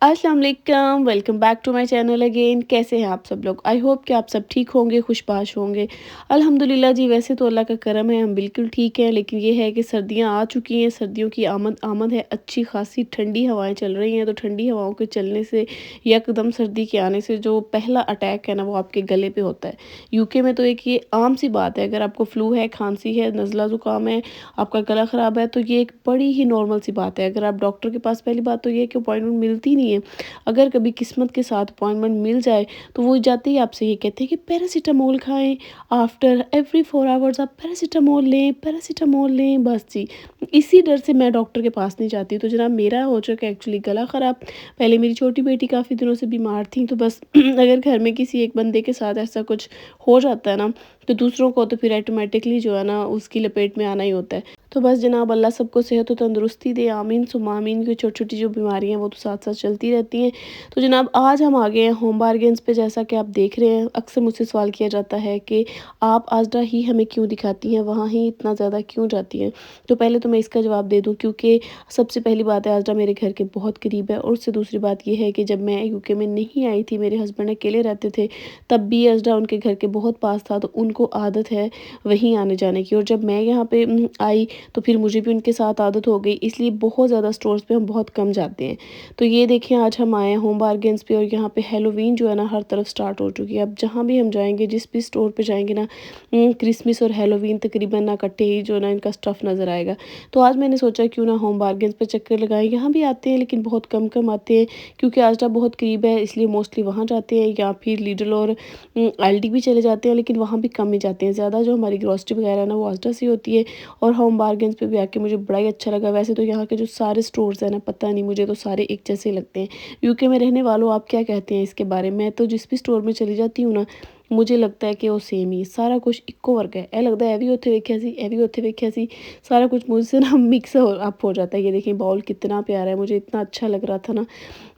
अस्सलाम वालेकुम, welcome back to my channel again. कैसे हैं आप सब लोग? आई होप कि आप सब ठीक होंगे, खुशबाश होंगे। अल्हम्दुलिल्लाह जी, वैसे तो अल्लाह का करम है, हम बिल्कुल ठीक हैं। लेकिन ये है कि सर्दियां आ चुकी हैं, सर्दियों की आमद आमद है। अच्छी खासी ठंडी हवाएं चल रही हैं, तो ठंडी हवाओं के चलने से यकदम सर्दी के आने से जो पहला अटैक है ना, वो आपके गले पे होता है। यूके में तो एक ये आम सी बात है, अगर आपको फ्लू है, खांसी है, नज़ला ज़ुकाम है, आपका गला ख़राब है, तो ये एक बड़ी ही नॉर्मल सी बात है। अगर आप डॉक्टर के पास, पहली बात तो ये है कि अपॉइंटमेंट मिलती नहीं है। अगर कभी किस्मत के साथ अपॉइंटमेंट मिल जाए तो वो जाते ही आपसे ये कहते हैं कि पैरासीटामोल खाएं, आफ्टर एवरी 4 आवर्स आप पैरासीटामोल लें, बस जी। इसी डर से मैं डॉक्टर के पास नहीं जाती। तो जनाब, मेरा हो चुका है एक्चुअली गला ख़राब। पहले मेरी छोटी बेटी काफ़ी दिनों से बीमार थी, तो बस अगर घर में किसी एक बंदे के साथ ऐसा कुछ हो जाता है ना, तो दूसरों को तो फिर ऑटोमेटिकली जो है ना, उसकी लपेट में आना ही होता है। तो बस जनाब, अल्लाह सबको सेहत और तंदुरुस्ती दे, आमीन सुम्मा आमीन। की छोटी छोटी जो बीमारियां हैं वो तो साथ साथ चलती रहती हैं। तो जनाब, आज हम आ गए हैं होम बारगेन्स पे। जैसा कि आप देख रहे हैं, अक्सर मुझसे सवाल किया जाता है कि आप आजरा ही हमें क्यों दिखाती हैं, वहाँ ही इतना ज़्यादा क्यों जाती हैं। तो पहले तो मैं इसका जवाब दे दूँ, क्योंकि सबसे पहली बात है, आजरा मेरे घर के बहुत करीब है। और उससे दूसरी बात यह है कि जब मैं यूके में नहीं आई थी, मेरे हस्बैंड अकेले रहते थे, तब भी आजरा उनके घर के बहुत पास था, तो उनको आदत है वहीं आने जाने की। और जब मैं यहाँ पे आई, तो फिर मुझे भी उनके साथ आदत हो गई, इसलिए बहुत ज़्यादा स्टोर्स पे हम बहुत कम जाते हैं। तो ये देखिए, आज हम आए हैं होम बारगेन्स पे, और यहाँ पे हैलोवीन जो है ना, हर तरफ स्टार्ट हो चुकी है। अब जहाँ भी हम जाएंगे, जिस भी स्टोर पे जाएंगे ना, क्रिसमस और हैलोवीन तकरीबन ना इकट्ठे ही जो है ना, इनका स्टफ़ नज़र आएगा। तो आज मैंने सोचा क्यों ना होम बारगेन्स पे चक्कर लगाएं। यहाँ भी आते हैं, लेकिन बहुत कम कम आते हैं, क्योंकि आजरा बहुत करीब है, इसलिए मोस्टली वहाँ जाते हैं, या फिर लीडल और एलडी भी चले जाते हैं, लेकिन वहाँ भी कम ही जाते हैं। ज़्यादा जो हमारी ग्रॉसरी वगैरह है ना, वो आजरा से होती है। और होम बारगेन्स पे भी आके मुझे बड़ा ही अच्छा लगा। वैसे तो यहाँ के जो सारे स्टोर्स हैं ना, पता नहीं, मुझे तो सारे एक जैसे लगते हैं। यूके में रहने वालों, आप क्या कहते हैं इसके बारे में? तो जिस भी स्टोर में चली जाती हूँ ना, मुझे लगता है कि वो सेम ही सारा कुछ इक्को वर्ग है। ए लगता है, ए भी उत्थे वेख्या सी, ए भी उत्थे वेख्या सी। सारा कुछ मुझसे ना मिक्स अप हो जाता है। ये देखिए, बाउल कितना प्यारा है, मुझे इतना अच्छा लग रहा था ना,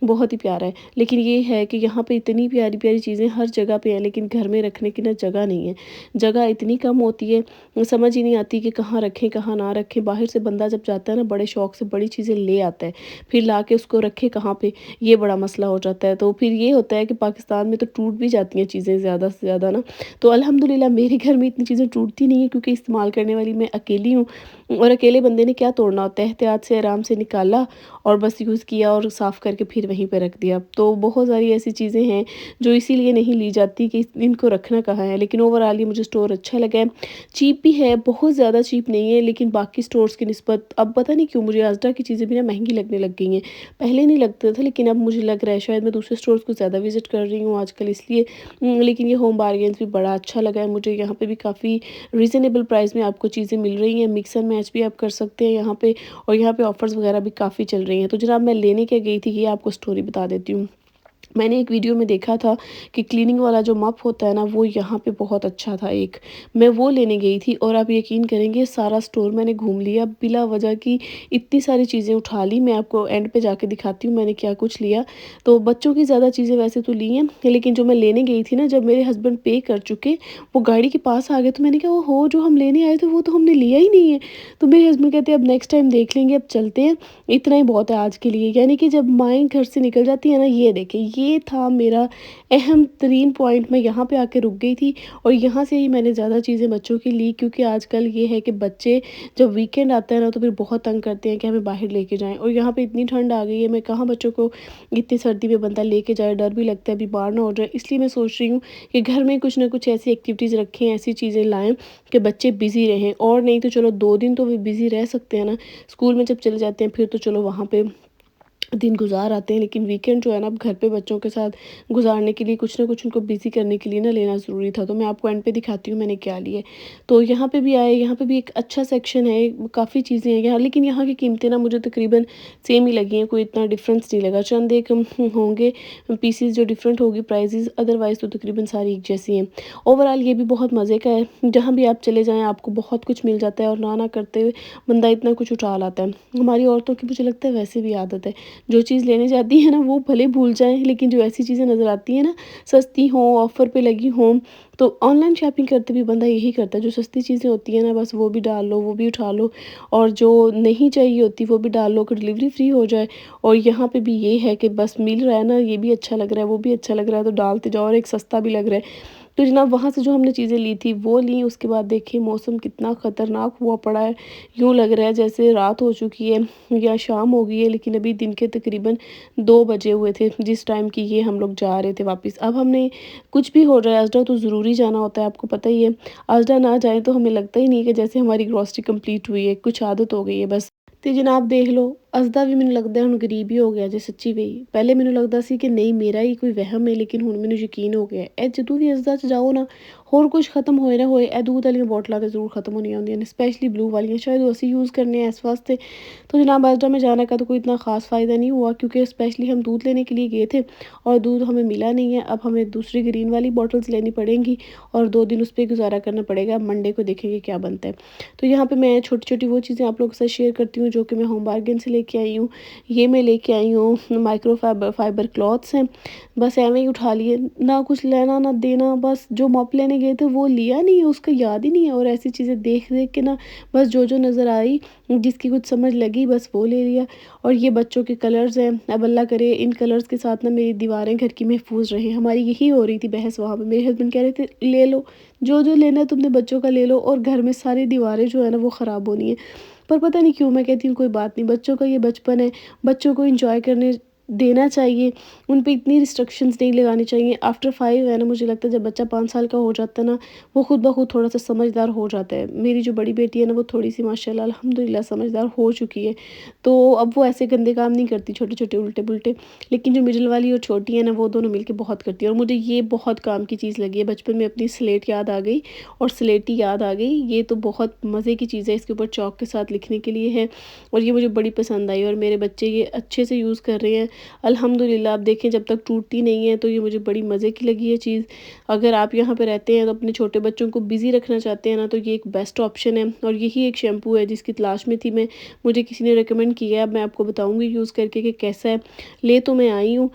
बहुत ही प्यारा है। लेकिन ये है कि यहाँ पे इतनी प्यारी प्यारी चीज़ें हर जगह पे हैं, लेकिन घर में रखने की ना जगह नहीं है। जगह इतनी कम होती है, समझ ही नहीं आती कि कहाँ रखें कहाँ ना रखें। बाहर से बंदा जब जाता है ना, बड़े शौक से बड़ी चीज़ें ले आता है, फिर ला के उसको रखे कहाँ पे, ये बड़ा मसला हो जाता है। तो फिर ये होता है कि पाकिस्तान में तो टूट भी जाती हैं चीज़ें ज़्यादा से ज़्यादा ना। तो अल्हम्दुलिल्लाह मेरे घर में इतनी चीज़ें टूटती नहीं है, क्योंकि इस्तेमाल करने वाली मैं अकेली हूँ। और अकेले बंदे ने क्या तोड़ना होता है, एहतियात से आराम से निकाला और बस यूज़ किया, और साफ़ करके फिर वहीं पे रख दिया। तो बहुत सारी ऐसी चीज़ें हैं जो इसीलिए नहीं ली जाती कि इनको रखना कहाँ है। लेकिन ओवरऑल ये मुझे स्टोर अच्छा लगा है। चीप भी है, बहुत ज़्यादा चीप नहीं है, लेकिन बाकी स्टोर्स की निस्बत अब पता नहीं क्यों मुझे आज़रा की चीज़ें भी ना महंगी लगने लग गई हैं। पहले नहीं लगता था, लेकिन अब मुझे लग रहा है शायद मैं दूसरे स्टोर्स को ज़्यादा विज़िट कर रही हूँ आजकल, इसलिए। लेकिन ये होम बारगेन्स भी बड़ा अच्छा लगा है मुझे। यहाँ पे भी काफ़ी रीज़नेबल प्राइस में आपको चीज़ें मिल रही हैं। मिक्स एंड मैच भी आप कर सकते हैं यहाँ पे। और यहाँ पे ऑफ़र्स वगैरह भी काफ़ी चल रही हैं। तो जनाब, मैं लेने क्या गई थी, ये आपको स्टोरी बता देती हूँ। मैंने एक वीडियो में देखा था कि क्लीनिंग वाला जो मॉप होता है ना, वो यहाँ पे बहुत अच्छा था एक। मैं वो लेने गई थी, और आप यकीन करेंगे, सारा स्टोर मैंने घूम लिया बिला वजह की। इतनी सारी चीज़ें उठा ली। मैं आपको एंड पे जाके दिखाती हूँ मैंने क्या कुछ लिया। तो बच्चों की ज़्यादा चीज़ें वैसे तो ली हैं, लेकिन जो मैं लेने गई थी ना, जब मेरे हस्बैंड पे कर चुके, वो गाड़ी के पास आ गए, तो मैंने कहा, ओहो, जो हम लेने आए थे वो तो हमने लिया ही नहीं है। तो मेरे हस्बैंड कहते हैं, अब नेक्स्ट टाइम देख लेंगे, अब चलते हैं, इतना ही बहुत है आज के लिए। यानी कि जब माएँ घर से निकल जाती है ना, ये देखें, ये था मेरा अहम तरीन पॉइंट। मैं यहाँ पे आके रुक गई थी, और यहाँ से ही मैंने ज़्यादा चीज़ें बच्चों की ली, क्योंकि आजकल ये है कि बच्चे जब वीकेंड आता है ना, तो फिर बहुत तंग करते हैं कि हमें बाहर लेके जाएं। और यहाँ पे इतनी ठंड आ गई है, मैं कहाँ बच्चों को इतनी सर्दी में बंदा लेके जाए, डर भी लगता है बीमार ना हो जाए। इसलिए मैं सोच रही हूँ कि घर में कुछ ना कुछ ऐसी एक्टिविटीज़ रखें, ऐसी चीज़ें लाएँ कि बच्चे बिज़ी रहें। और नहीं तो चलो 2 दिन तो वे बिज़ी रह सकते हैं ना, स्कूल में जब चले जाते हैं फिर तो चलो वहाँ पे दिन गुज़ार आते हैं, लेकिन वीकेंड जो है ना, अब घर पे बच्चों के साथ गुज़ारने के लिए कुछ ना कुछ उनको बिज़ी करने के लिए ना लेना ज़रूरी था। तो मैं आपको एंड पे दिखाती हूँ मैंने क्या लिया है। तो यहाँ पे भी आए, यहाँ पे भी एक अच्छा सेक्शन है, काफ़ी चीज़ें हैं यहाँ, लेकिन यहाँ की कीमतें ना मुझे तकरीबन सेम ही लगी हैं, कोई इतना डिफरेंस नहीं लगा। चंद एक होंगे पीसेस जो डिफरेंट होगी प्राइजेज़, अदरवाइज़ तो तकरीबन सारी एक जैसी हैं। ओवरऑल ये भी बहुत मज़े का है, जहाँ भी आप चले जाएँ आपको बहुत कुछ मिल जाता है, और ना करते हुए बंदा इतना कुछ उठा लाता है। हमारी औरतों की मुझे लगता है वैसे भी आदत है, जो चीज़ लेने जाती है ना वो भले भूल जाएँ, लेकिन जो ऐसी चीज़ें नज़र आती हैं ना, सस्ती हों, ऑफ़र पे लगी हों, तो ऑनलाइन शॉपिंग करते भी बंदा यही करता है, जो सस्ती चीज़ें होती हैं ना बस वो भी डाल लो, वो भी उठा लो, और जो नहीं चाहिए होती वो भी डाल लो कि डिलीवरी फ्री हो जाए। और यहाँ पे भी ये है कि बस मिल रहा है ना, ये भी अच्छा लग रहा है, वो भी अच्छा लग रहा है, तो डालते जाओ, और एक सस्ता भी लग रहा है। तो जनाब वहाँ से जो हमने चीज़ें ली थी वो ली, उसके बाद देखिए मौसम कितना ख़तरनाक हुआ पड़ा है। यूँ लग रहा है जैसे रात हो चुकी है या शाम हो गई है, लेकिन अभी दिन के तकरीबन 2 बजे हुए थे जिस टाइम की ये हम लोग जा रहे थे वापस। अब हमने कुछ भी हो जाए अज़रा तो ज़रूरी जाना होता है, आपको पता ही है। अज़रा ना जाए तो हमें लगता ही नहीं है कि जैसे हमारी ग्रॉसरी कंप्लीट हुई है, कुछ आदत हो गई है बस। ਤੇ ਜਨਾਬ ਦੇਖ ਲਓ, ਅਸਦਾ ਵੀ ਮੈਨੂੰ ਲੱਗਦਾ ਹੁਣ ਗਰੀਬ ਹੀ ਹੋ ਗਿਆ ਜੇ ਸੱਚੀ ਬਈ। ਪਹਿਲੇ ਮੈਨੂੰ ਲੱਗਦਾ ਸੀ ਕਿ ਨਹੀਂ ਮੇਰਾ ਹੀ ਕੋਈ ਵਹਿਮ ਹੈ, ਲੇਕਿਨ ਹੁਣ ਮੈਨੂੰ ਯਕੀਨ ਹੋ ਗਿਆ ਇਹ ਜਦੋਂ ਵੀ ਅਸਦਾ 'ਚ ਜਾਓ ਨਾ, ਹੋਰ ਕੁਝ ਖਤਮ ਹੋਏ ਨਾ ਹੋਏ, ਇਹ दूध ਵਾਲੀਆਂ ਬੋਟਲਾਂ ਤਾਂ ਜ਼ਰੂਰ ਖਤਮ ਹੋਣੀਆਂ ਹੁੰਦੀਆਂ ਨੇ, स्पेशली ब्लू वाली शायद वो ਅਸੀਂ यूज़ करने हैं इस वास्ते। तो जनाब अजरा में जाने का तो कोई इतना ख़ास फ़ायदा नहीं हुआ, क्योंकि स्पेशली हम दूध लेने के लिए गए थे और दूध हमें मिला नहीं है। अब हमें दूसरी ग्रीन वाली बॉटल्स लेनी पड़ेंगी और 2 दिन उस पे गुज़ारा करना पड़ेगा। मंडे को देखेंगे क्या बनता है। तो यहाँ पे मैं छोटी-छोटी वो चीज़ें आप लोगों के साथ शेयर करती हूँ जो कि मैं होम बार्गेन से लेके आई हूँ। ये मैं लेके आई हूँ माइक्रो फाइबर क्लॉथ्स हैं। बस ऐवें ही उठा लिए, ना कुछ लेना ना देना, बस जो मॉप लेने गए थे वो लिया नहीं है, उसका याद ही नहीं है, और ऐसी चीज़ें देख-देख के ना बस जो-जो नज़र आई, जिसकी कुछ समझ लगी बस वो ले लिया। और ये बच्चों के कलर्स हैं, अब अल्लाह करे इन कलर्स के साथ ना मेरी दीवारें घर की महफूज़ रहें। हमारी यही हो रही थी बहस वहाँ पे। मेरे हस्बैंड कह रहे थे ले लो, जो-जो लेना है तुमने बच्चों का ले लो, और घर में सारी दीवारें जो है ना वो ख़राब होनी है। पर पता नहीं क्यों मैं कहती हूँ कोई बात नहीं, बच्चों का ये बचपन है, बच्चों को एंजॉय करने देना चाहिए, उन पे इतनी रिस्ट्रिक्शंस नहीं लगानी चाहिए। आफ्टर 5 है ना, मुझे लगता है जब बच्चा 5 साल का हो जाता है ना, वो खुद ब खुद थोड़ा-सा समझदार हो जाता है। मेरी जो बड़ी बेटी है ना वो थोड़ी-सी माशाल्लाह अल्हम्दुलिल्लाह समझदार हो चुकी है, तो अब वो ऐसे गंदे काम नहीं करती, छोटे-छोटे उल्टे-पुल्टे। लेकिन जो मिडल वाली और छोटी है ना, वो दोनों मिलके बहुत करती है, और मुझे ये बहुत काम की चीज़ लगी है। बचपन में अपनी स्लेट याद आ गई और स्लेटी याद आ गई। ये तो बहुत मज़े की चीज़ है, इसके ऊपर चॉक के साथ लिखने के लिए है, और ये मुझे बड़ी पसंद आई, और मेरे बच्चे ये अच्छे से यूज़ कर रहे हैं अल्हम्दुलिल्लाह। आप देखें जब तक टूटती नहीं है, तो ये मुझे बड़ी मज़े की लगी है चीज़। अगर आप यहाँ पे रहते हैं तो अपने छोटे बच्चों को बिज़ी रखना चाहते हैं ना, तो ये एक बेस्ट ऑप्शन है, और यही एक शैम्पू है जिसकी तलाश में थी मैं, मुझे किसी ने रिकमेंड किया है। अब मैं आपको बताऊँगी यूज़ करके कि कैसा है। ले तो मैं आई हूँ,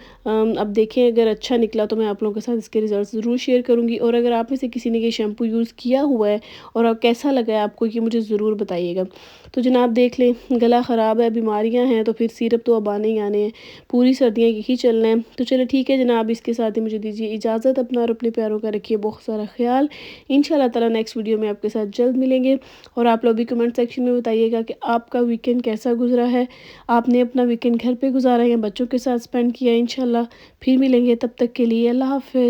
अब देखें अगर अच्छा निकला तो मैं आप लोगों के साथ इसके रिज़ल्ट ज़रूर शेयर करूँगी, और अगर आप में से किसी ने ये शैम्पू यूज़ किया हुआ है और अब कैसा लगा है आपको, ये मुझे ज़रूर बताइएगा। तो जनाब देख लें, गला ख़राब है, बीमारियाँ हैं, तो फिर सिरप तो अब आने ही आने हैं, पूरी सर्दियाँ यही चलना है। तो चलो ठीक है जनाब, इसके साथ ही मुझे दीजिए इजाज़त। अपना और अपने प्यारों का रखिए बहुत सारा ख़्याल। इंशाल्लाह ताला नेक्स्ट वीडियो में आपके साथ जल्द मिलेंगे, और आप लोग भी कमेंट सेक्शन में बताइएगा कि आपका वीकेंड कैसा गुज़रा है। आपने अपना वीकेंड घर पे गुज़ारा या बच्चों के साथ स्पेंड किया। इंशाल्लाह फिर मिलेंगे, तब तक के लिए अल्लाह हाफ़िज़।